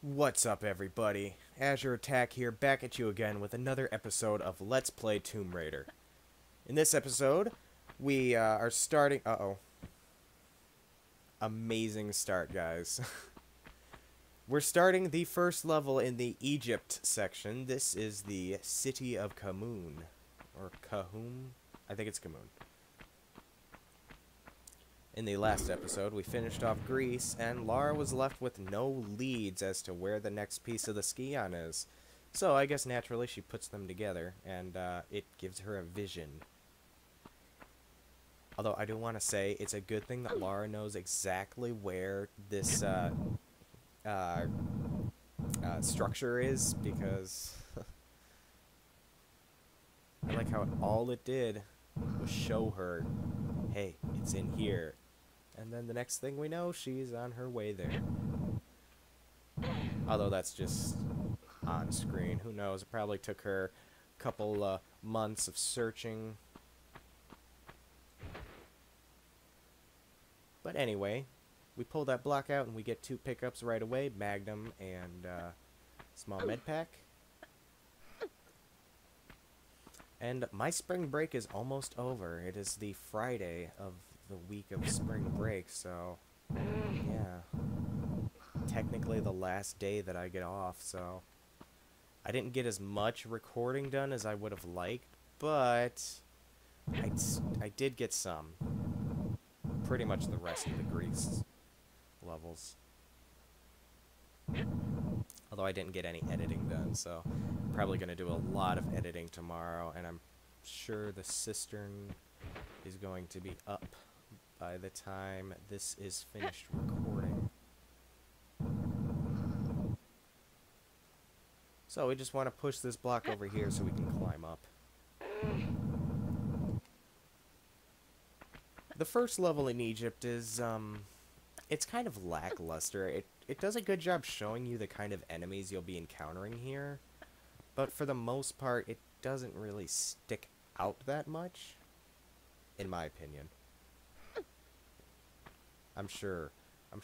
What's up, everybody? Azure Attack here, back at you again with another episode of Let's Play Tomb Raider. In this episode, we are starting... Uh-oh. Amazing start, guys. We're starting the first level in the Egypt section. This is the City of Khamun. Or Kahum? I think it's Khamun. In the last episode, we finished off Greece, and Lara was left with no leads as to where the next piece of the Skion is. So I guess naturally she puts them together, and it gives her a vision. Although I do want to say it's a good thing that Lara knows exactly where this structure is, because I like how all it did was show her, hey, it's in here. And then the next thing we know, she's on her way there. Although that's just on screen. Who knows? It probably took her a couple months of searching. But anyway, we pull that block out and we get two pickups right away. Magnum and small med pack. And my spring break is almost over. It is the Friday of the week of spring break, so yeah, technically the last day that I get off. So I didn't get as much recording done as I would have liked, but I did get some. Pretty much the rest of the Greece levels. Although I didn't get any editing done, so I'm probably going to do a lot of editing tomorrow, and I'm sure the cistern is going to be up by the time this is finished recording. So we just want to push this block over here so we can climb up. The first level in Egypt is, it's kind of lackluster. It does a good job showing you the kind of enemies you'll be encountering here, but for the most part, it doesn't really stick out that much, in my opinion. I'm sure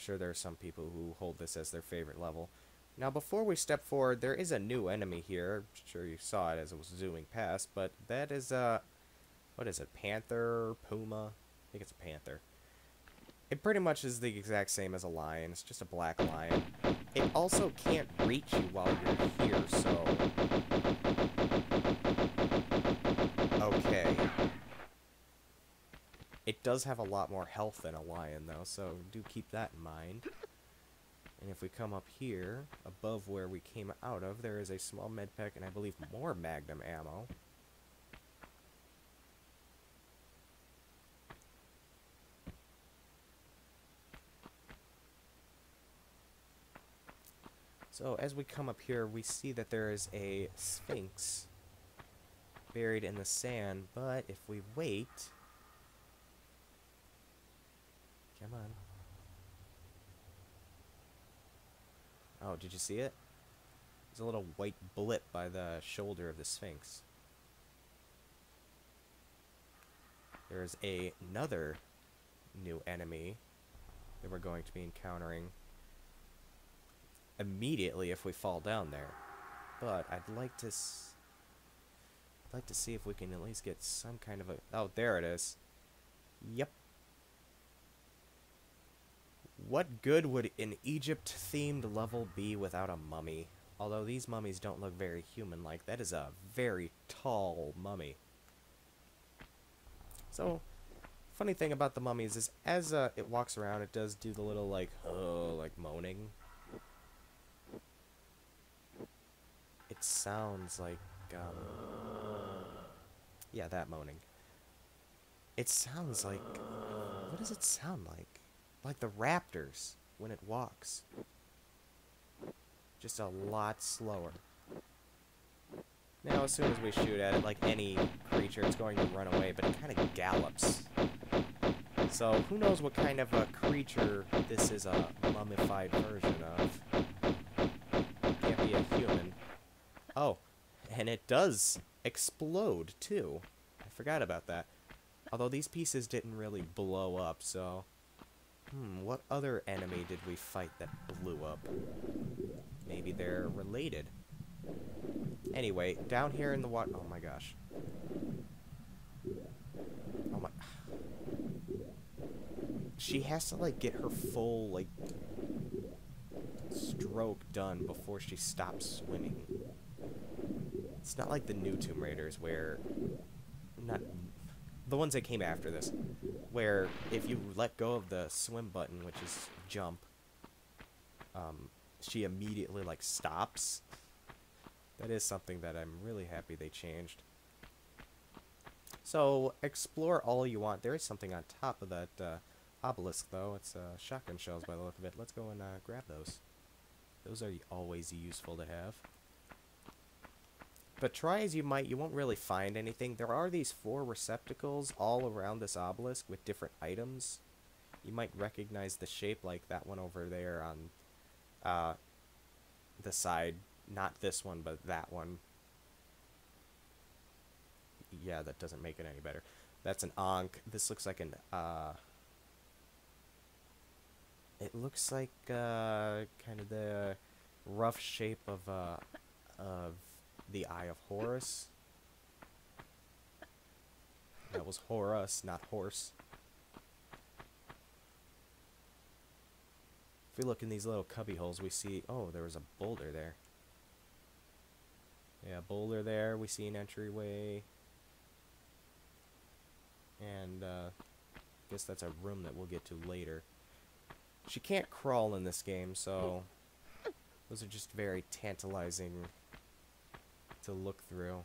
there are some people who hold this as their favorite level. Now, before we step forward, there is a new enemy here. I'm sure you saw it as it was zooming past, but that is what is it, panther, puma? I think it's a panther. It pretty much is the exact same as a lion. It's just a black lion. It also can't reach you while you're here, so... Okay. It does have a lot more health than a lion, though, so do keep that in mind. And if we come up here, above where we came out of, there is a small med pack and I believe more Magnum ammo. So as we come up here, we see that there is a sphinx buried in the sand, but if we wait... Come on. Oh, did you see it? There's a little white blip by the shoulder of the Sphinx. There's another new enemy that we're going to be encountering immediately if we fall down there. But I'd like to see if we can at least get some kind of a... Oh, there it is. Yep. What good would an Egypt-themed level be without a mummy? Although these mummies don't look very human-like. That is a very tall mummy. So, funny thing about the mummies is as it walks around, it does do the little, like, like moaning. It sounds like, yeah, that moaning. It sounds like, what does it sound like? Like the raptors when it walks. Just a lot slower. Now, as soon as we shoot at it, like any creature, it's going to run away, but it kind of gallops. So, who knows what kind of a creature this is a mummified version of. Can't be a human. Oh, and it does explode, too. I forgot about that. Although these pieces didn't really blow up, so... what other enemy did we fight that blew up? Maybe they're related. Anyway, down here in the water... Oh my gosh. Oh my... She has to, like, get her full, like, stroke done before she stops swimming. It's not like the new Tomb Raiders where... Not... The ones that came after this. Where if you let go of the swim button, which is jump, she immediately, like, stops. That is something that I'm really happy they changed. So, explore all you want. There is something on top of that obelisk, though. It's shotgun shells by the look of it. Let's go and grab those. Those are always useful to have. But try as you might, you won't really find anything. There are these 4 receptacles all around this obelisk with different items. You might recognize the shape, like that one over there on the side. Not this one, but that one. Yeah, that doesn't make it any better. That's an Ankh. This looks like an, it looks like, kind of the rough shape of the Eye of Horus. That was Horus, not horse. If we look in these little cubby holes, we see... Oh, there was a boulder there. Yeah, boulder there. We see an entryway. And, I guess that's a room that we'll get to later. She can't crawl in this game, so... Those are just very tantalizing to look through.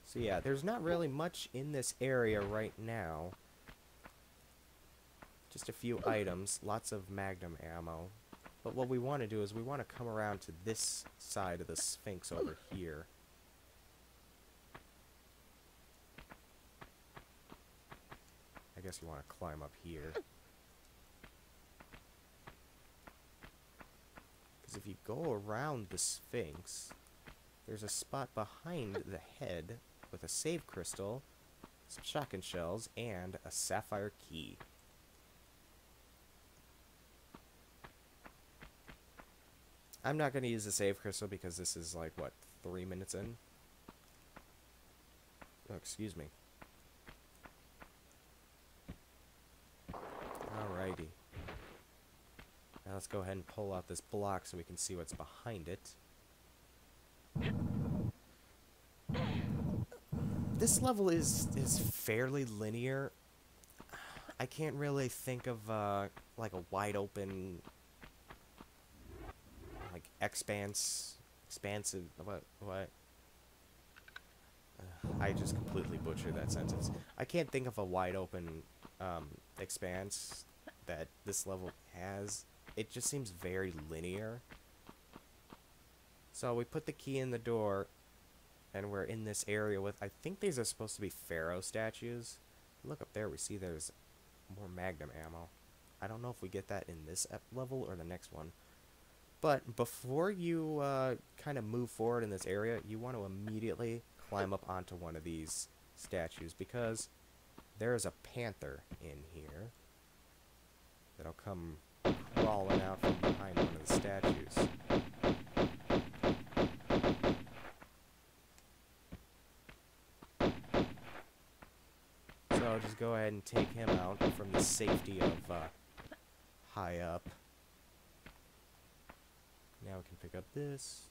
So yeah, there's not really much in this area right now. Just a few items, lots of Magnum ammo. But what we want to do is we want to come around to this side of the Sphinx over here. I guess you want to climb up here. Because if you go around the Sphinx, there's a spot behind the head with a save crystal, some shotgun shells, and a sapphire key. I'm not going to use the save crystal because this is like, what, 3 minutes in? Oh, excuse me. Alrighty. Now let's go ahead and pull out this block so we can see what's behind it. This level is fairly linear. I can't really think of like a wide open, like expansive. What? I just completely butchered that sentence. I can't think of a wide open expanse that this level has. It just seems very linear. So we put the key in the door, and we're in this area with, I think these are supposed to be Pharaoh statues. Look up there, we see there's more Magnum ammo. I don't know if we get that in this level or the next one. But before you kind of move forward in this area, you want to immediately climb up onto one of these statues, because there is a panther in here that'll come crawling out from behind one of the statues. So I'll just go ahead and take him out from the safety of high up. Now we can pick up this.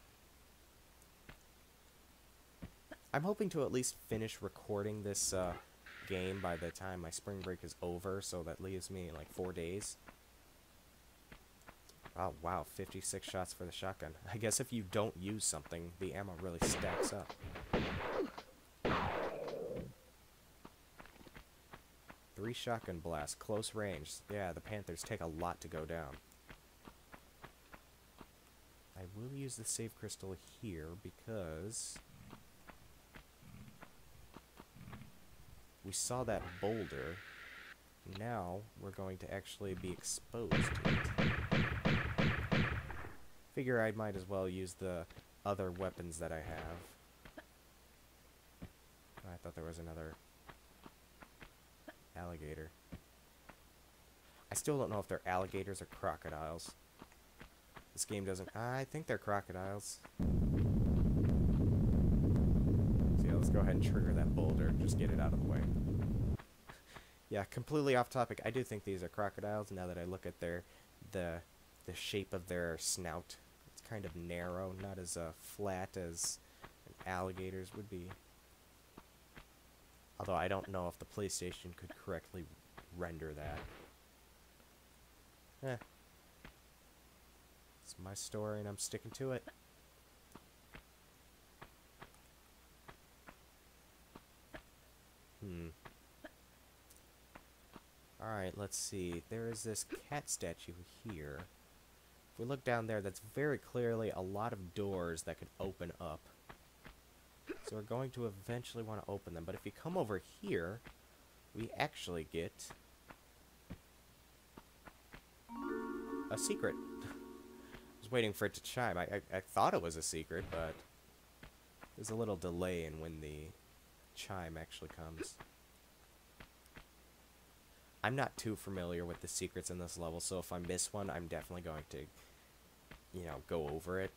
I'm hoping to at least finish recording this game by the time my spring break is over, so that leaves me like 4 days. Oh wow, 56 shots for the shotgun. I guess if you don't use something, the ammo really stacks up. 3 shotgun blasts, close range. Yeah, the Panthers take a lot to go down. I will use the save crystal here because we saw that boulder. Now we're going to actually be exposed to it. Figure I might as well use the other weapons that I have. I thought there was another alligator. I still don't know if they're alligators or crocodiles. This game doesn't... I think they're crocodiles. So yeah, let's go ahead and trigger that boulder. Just get it out of the way. Yeah, completely off topic. I do think these are crocodiles now that I look at the shape of their snout. It's kind of narrow, not as flat as an alligator's would be. Although I don't know if the PlayStation could correctly render that. Eh. It's my story and I'm sticking to it. Alright, let's see. There is this cat statue here. If we look down there, that's very clearly a lot of doors that could open up. So we're going to eventually want to open them. But if we come over here, we actually get a secret. I was waiting for it to chime. I thought it was a secret, but there's a little delay in when the chime actually comes. I'm not too familiar with the secrets in this level, so if I miss one, I'm definitely going to, you know, go over it.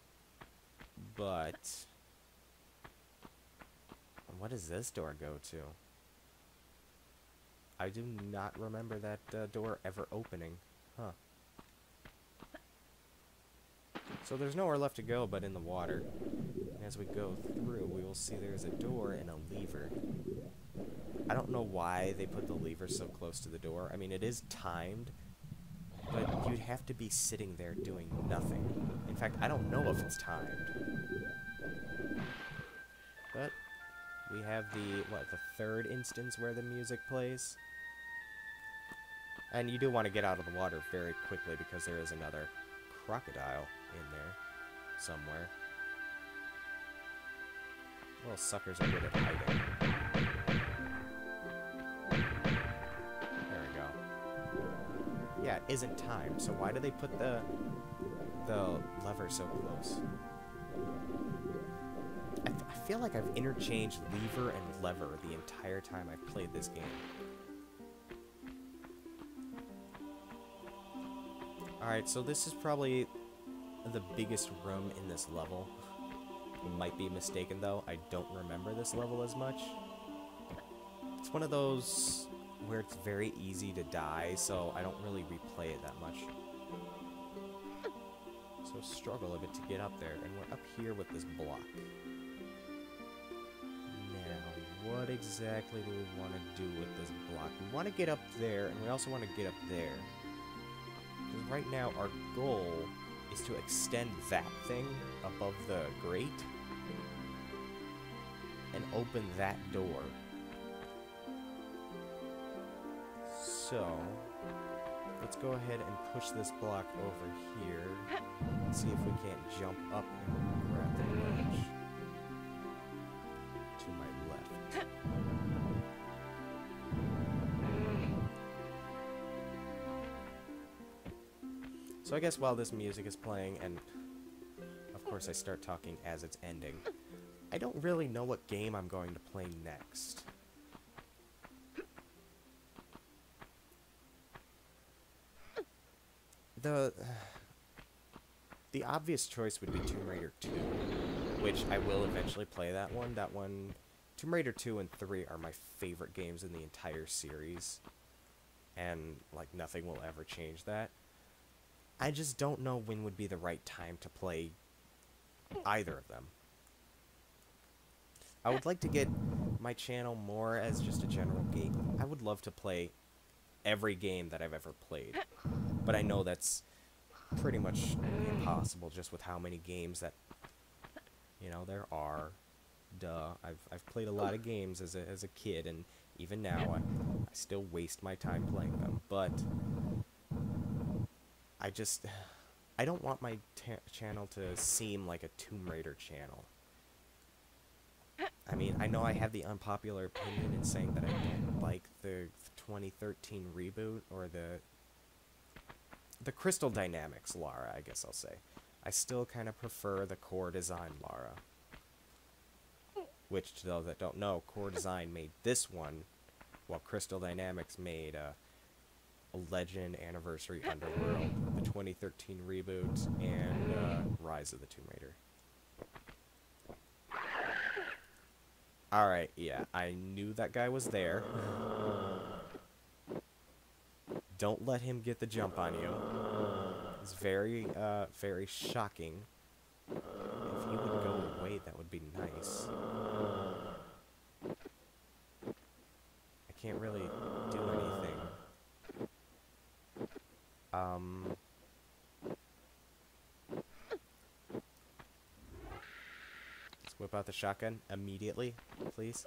But what does this door go to? I do not remember that door ever opening. Huh. So there's nowhere left to go but in the water. And as we go through, we will see there's a door and a lever. I don't know why they put the lever so close to the door. I mean, it is timed, but you'd have to be sitting there doing nothing. In fact, I don't know if it's timed. But we have the third instance where the music plays. And you do want to get out of the water very quickly because there is another crocodile in there somewhere. Little suckers are good at hiding. There we go. Yeah, it isn't timed, so why do they put the lever so close? I feel like I've interchanged lever and lever the entire time I've played this game. Alright, so this is probably the biggest room in this level. Might be mistaken though, I don't remember this level as much. It's one of those where it's very easy to die, so I don't really replay it that much. So struggle a bit to get up there, and we're up here with this block. Now, what exactly do we want to do with this block? We want to get up there, and we also want to get up there. Because right now, our goal is to extend that thing above the grate and open that door. So, let's go ahead and push this block over here and see if we can't jump up and grab the ledge to my left. So I guess while this music is playing, and of course I start talking as it's ending, I don't really know what game I'm going to play next. The obvious choice would be Tomb Raider 2, which I will eventually play that one. Tomb Raider 2 and 3 are my favorite games in the entire series, and like nothing will ever change that. I just don't know when would be the right time to play either of them. I would like to get my channel more as just a general game. I would love to play every game that I've ever played, but I know that's pretty much impossible just with how many games that, you know, there are. Duh. I've played a lot of games as a kid, and even now I still waste my time playing them, but I don't want my channel to seem like a Tomb Raider channel. I mean, I know I have the unpopular opinion in saying that I don't like the 2013 reboot, or the Crystal Dynamics Lara, I guess I'll say. I still kind of prefer the Core Design Lara. Which, to those that don't know, Core Design made this one, while Crystal Dynamics made Legend, Anniversary, Underworld, the 2013 reboot, and Rise of the Tomb Raider. Alright, yeah, I knew that guy was there. Don't let him get the jump on you. It's very, very shocking. If he would go away, that would be nice. I can't really do anything. Let's whip out the shotgun immediately, please.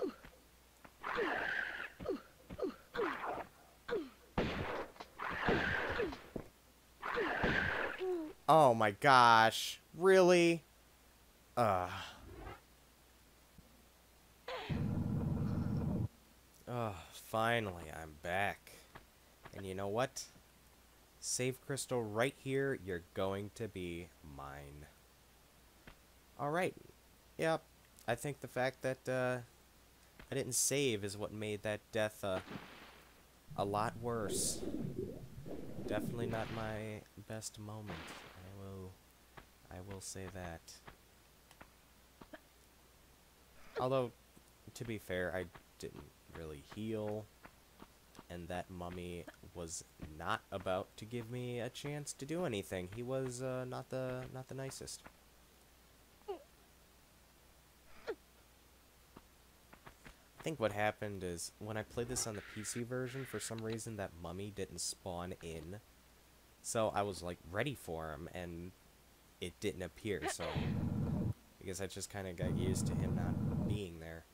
Oh my gosh. Really? Finally, I'm back. And you know what? Save crystal right here. You're going to be mine. Alright. Yep. I think the fact that I didn't save is what made that death a lot worse. Definitely not my best moment. I will say that. Although, to be fair, I didn't really heal, and that mummy was not about to give me a chance to do anything. He was not the nicest. I think what happened is when I played this on the PC version, for some reason that mummy didn't spawn in. So I was like ready for him, and it didn't appear. So I guess I just kind of got used to him not being there.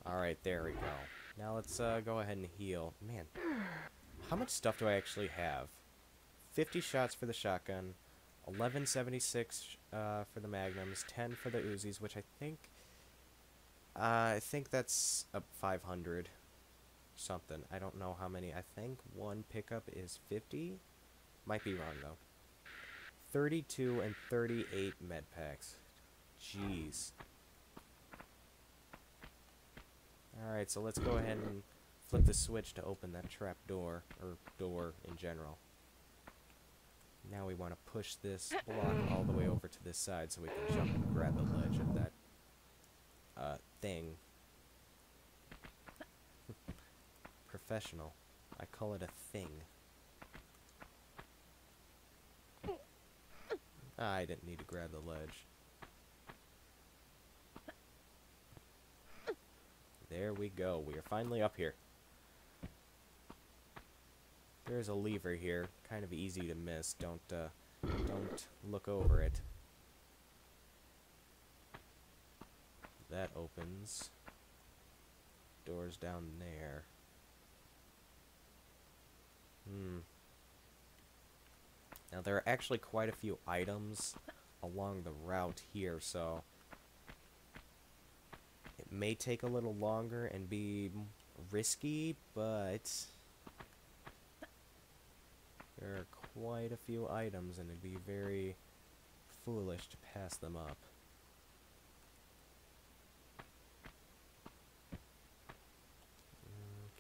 Alright, there we go. Now let's go ahead and heal. Man, how much stuff do I actually have? 50 shots for the shotgun, 1176 for the magnums, 10 for the Uzis, which I think that's up 500 something. I don't know how many. I think one pickup is 50. Might be wrong though. 32 and 38 med packs. Jeez. Alright, so let's go ahead and flip the switch to open that trap door, or door in general. Now we want to push this block all the way over to this side so we can jump and grab the ledge of that thing. Professional. I call it a thing. I didn't need to grab the ledge. There we go. We are finally up here. There's a lever here. Kind of easy to miss. Don't look over it. That opens. Doors down there. Now there are actually quite a few items along the route here, so it may take a little longer and be risky, but there are quite a few items and it'd be very foolish to pass them up.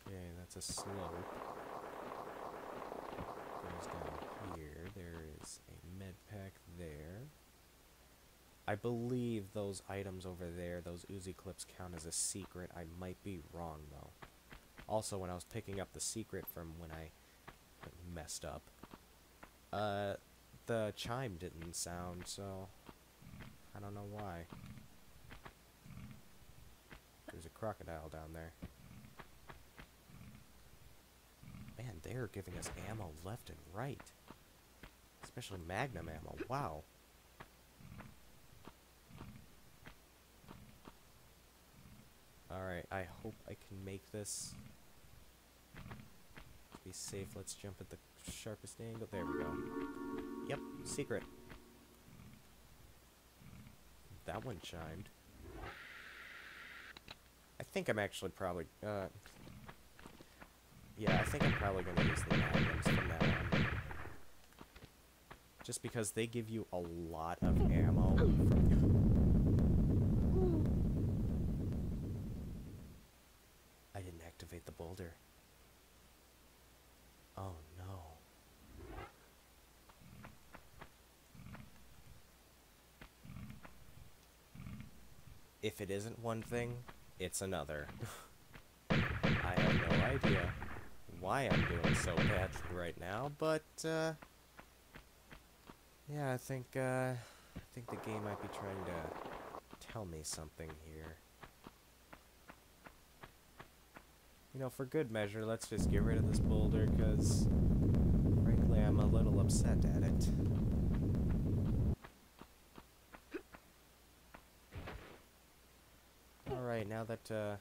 Okay, that's a slope. Goes down here. There is a med pack there. I believe those items over there, those Uzi clips, count as a secret. I might be wrong, though. Also, when I was picking up the secret from when I messed up, the chime didn't sound, so I don't know why. There's a crocodile down there. Man, they're giving us ammo left and right. Especially magnum ammo. Wow. Alright, I hope I can make this. To be safe, let's jump at the sharpest angle. There we go. Yep, secret. That one chimed. I think I'm actually probably, yeah, I think I'm probably going to use the magnums from now on. Just because they give you a lot of ammo. boulder. Oh no. If it isn't one thing, it's another. I have no idea why I'm doing so badly right now, but yeah, I think the game might be trying to tell me something here. You know, for good measure, let's just get rid of this boulder, because frankly, I'm a little upset at it. Alright, now that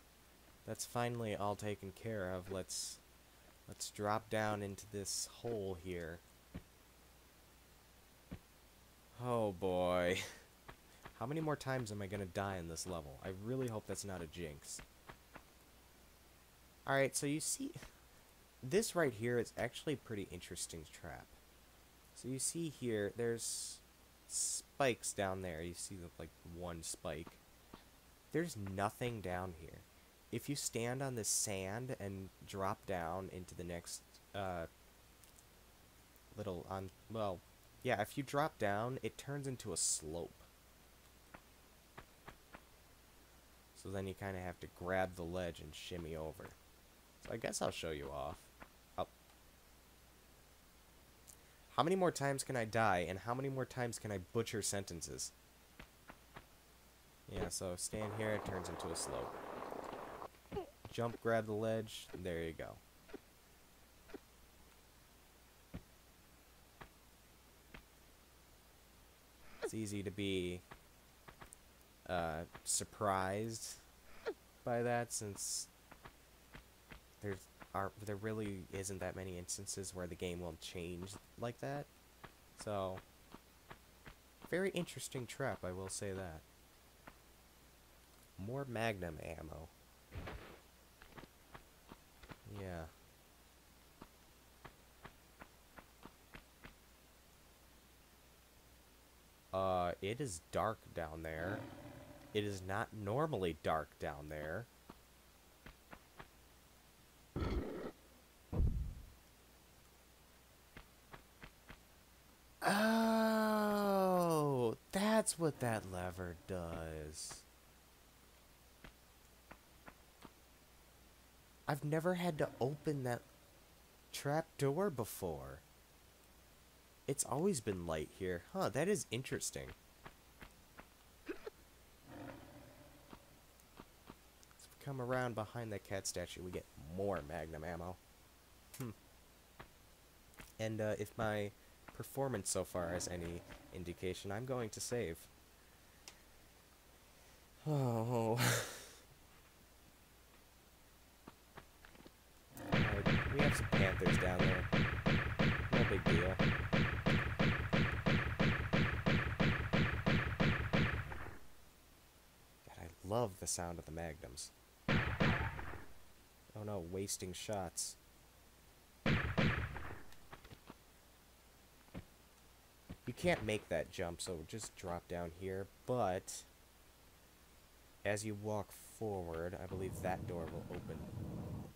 that's finally all taken care of, let's drop down into this hole here. Oh boy. How many more times am I gonna die in this level? I really hope that's not a jinx. Alright, so you see, this right here is actually a pretty interesting trap. So you see here, there's spikes down there. You see the, like, one spike. There's nothing down here. If you stand on the sand and drop down into the next, if you drop down, it turns into a slope. So then you kind of have to grab the ledge and shimmy over. So I guess I'll show you off. How many more times can I die, and how many more times can I butcher sentences? Yeah, so stand here, it turns into a slope. Jump, grab the ledge, there you go. It's easy to be surprised by that, since there really isn't that many instances where the game will change like that. So, very interesting trap, I will say that. More Magnum ammo. Yeah. It is dark down there. It is not normally dark down there. Oh, that's what that lever does. I've never had to open that trap door before. It's always been light here. Huh, that is interesting. Let's come around behind that cat statue. We get more Magnum ammo. And if my performance so far is any indication, I'm going to save. Oh. We have some panthers down there. No big deal. God, I love the sound of the magnums. Oh no, wasting shots. You can't make that jump, so just drop down here, but as you walk forward, I believe that door will open.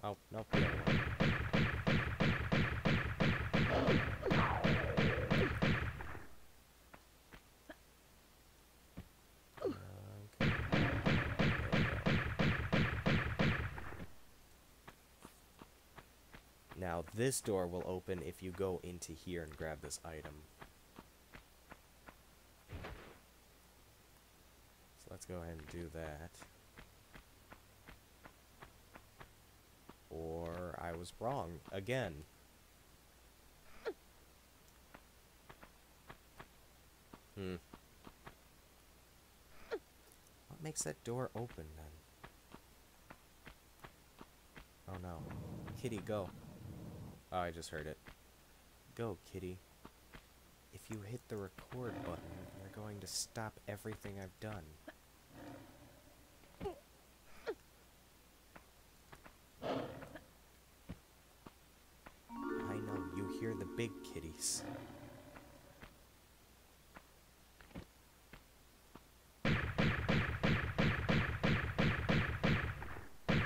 Oh, no, the other one. Okay. Now, this door will open if you go into here and grab this item. So let's go ahead and do that. Or I was wrong again. What makes that door open then? Oh no. Kitty, go. Oh, I just heard it. Go, kitty. If you hit the record button, you're going to stop everything I've done. I know, you hear the big kitties.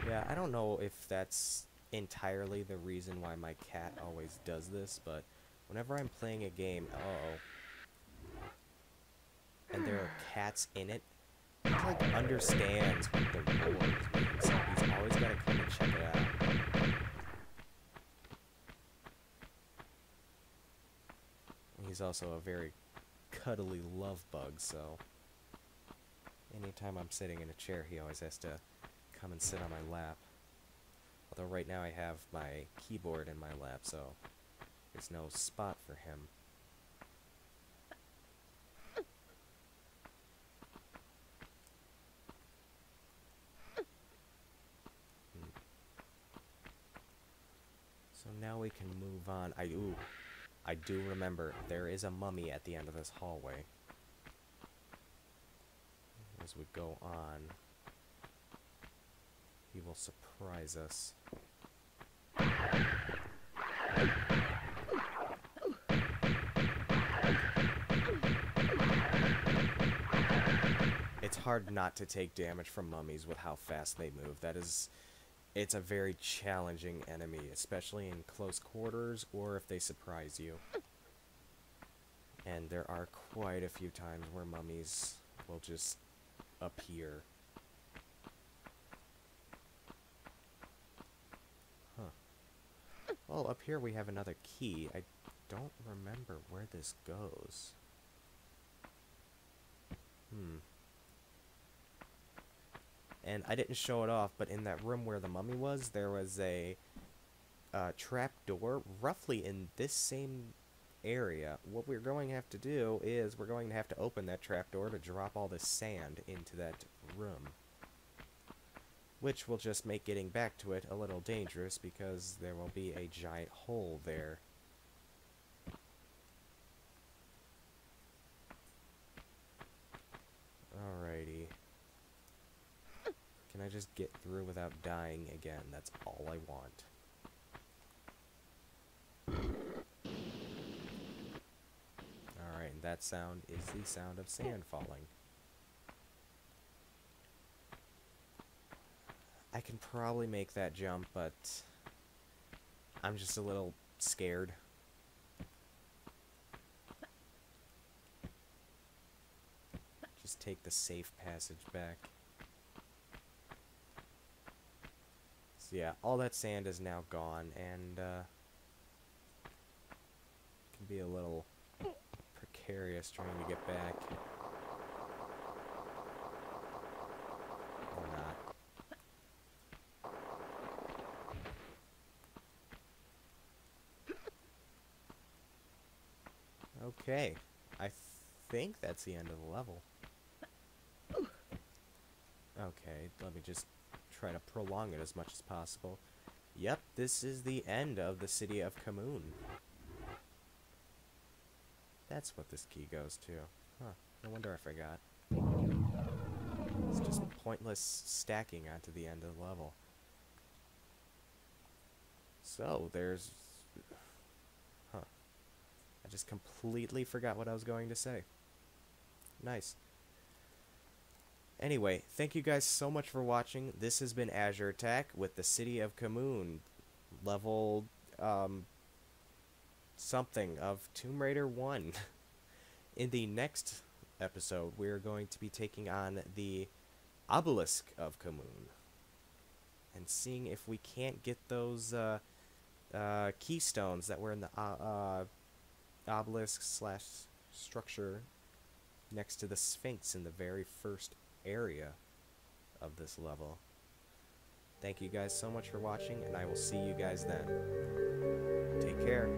Yeah, I don't know if that's entirely the reason why my cat always does this, but whenever I'm playing a game, and there are cats in it, he like understands what the roars mean, so he's always got to come and check it out. He's also a very cuddly love bug, so anytime I'm sitting in a chair, he always has to come and sit on my lap. Although right now I have my keyboard in my lap, so there's no spot for him. So now we can move on. I do remember there is a mummy at the end of this hallway. As we go on, he will surprise us. It's hard not to take damage from mummies with how fast they move. It's a very challenging enemy, especially in close quarters or if they surprise you. And there are quite a few times where mummies will just appear. Huh. Well, up here we have another key. I don't remember where this goes. And I didn't show it off, but in that room where the mummy was, there was a trap door roughly in this same area. What we're going to have to do is we're going to have to open that trap door to drop all the sand into that room. Which will just make getting back to it a little dangerous because there will be a giant hole there. Alrighty. Can I just get through without dying again? That's all I want. Alright, and that sound is the sound of sand falling. I can probably make that jump, but I'm just a little scared. Just take the safe passage back. So yeah, all that sand is now gone, and it can be a little precarious trying to get back. Or not. Okay, I think that's the end of the level. Okay, let me just try to prolong it as much as possible. Yep, this is the end of the city of Kamoon. That's what this key goes to. Huh, no wonder I forgot. It's just pointless stacking onto the end of the level. So, there's... Huh. I just completely forgot what I was going to say. Nice. Anyway, thank you guys so much for watching. This has been Azure Attack with the City of Kamoon. Level, something of Tomb Raider 1. In the next episode, we're going to be taking on the Obelisk of Kamoon. And seeing if we can't get those, keystones that were in the, obelisk slash structure next to the Sphinx in the very first area of this level. Thank you guys so much for watching, and I will see you guys then. Take care.